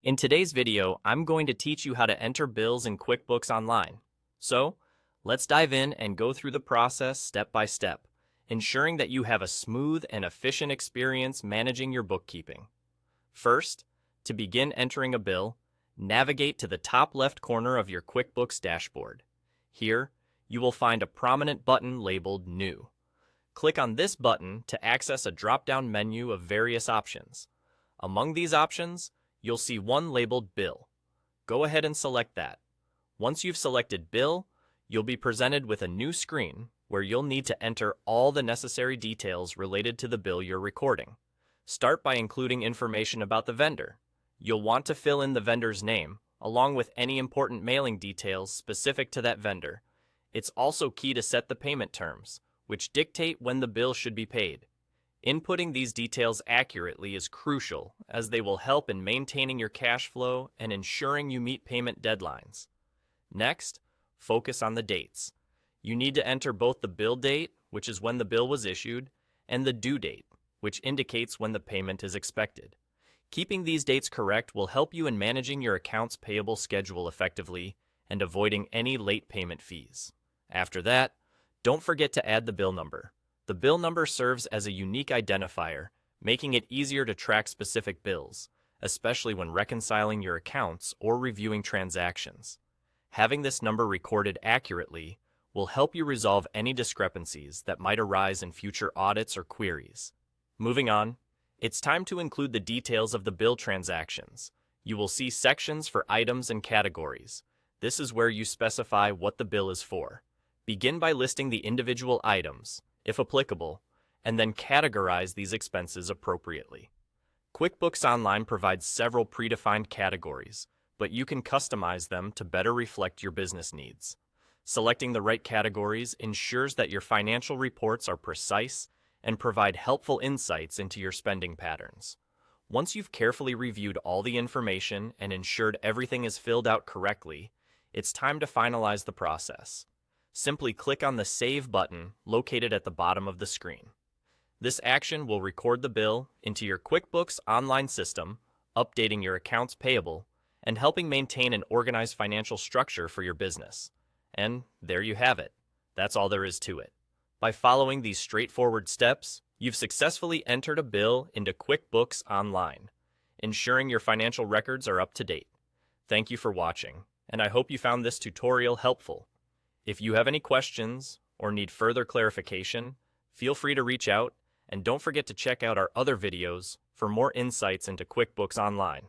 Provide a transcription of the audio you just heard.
In today's video, I'm going to teach you how to enter bills in QuickBooks Online. So, let's dive in and go through the process step by step, ensuring that you have a smooth and efficient experience managing your bookkeeping. First, to begin entering a bill, navigate to the top left corner of your QuickBooks dashboard. Here, you will find a prominent button labeled New. Click on this button to access a drop-down menu of various options. Among these options, you'll see one labeled Bill. Go ahead and select that. Once you've selected Bill, you'll be presented with a new screen where you'll need to enter all the necessary details related to the bill you're recording. Start by including information about the vendor. You'll want to fill in the vendor's name, along with any important mailing details specific to that vendor. It's also key to set the payment terms, which dictate when the bill should be paid. Inputting these details accurately is crucial, as they will help in maintaining your cash flow and ensuring you meet payment deadlines. Next, focus on the dates. You need to enter both the bill date, which is when the bill was issued, and the due date, which indicates when the payment is expected. Keeping these dates correct will help you in managing your accounts payable schedule effectively and avoiding any late payment fees. After that, don't forget to add the bill number. The bill number serves as a unique identifier, making it easier to track specific bills, especially when reconciling your accounts or reviewing transactions. Having this number recorded accurately will help you resolve any discrepancies that might arise in future audits or queries. Moving on, it's time to include the details of the bill transactions. You will see sections for items and categories. This is where you specify what the bill is for. Begin by listing the individual items, if applicable, and then categorize these expenses appropriately. QuickBooks Online provides several predefined categories, but you can customize them to better reflect your business needs. Selecting the right categories ensures that your financial reports are precise and provide helpful insights into your spending patterns. Once you've carefully reviewed all the information and ensured everything is filled out correctly, it's time to finalize the process. Simply click on the Save button located at the bottom of the screen. This action will record the bill into your QuickBooks Online system, updating your accounts payable, and helping maintain an organized financial structure for your business. And there you have it. That's all there is to it. By following these straightforward steps, you've successfully entered a bill into QuickBooks Online, ensuring your financial records are up to date. Thank you for watching, and I hope you found this tutorial helpful. If you have any questions or need further clarification, feel free to reach out, and don't forget to check out our other videos for more insights into QuickBooks Online.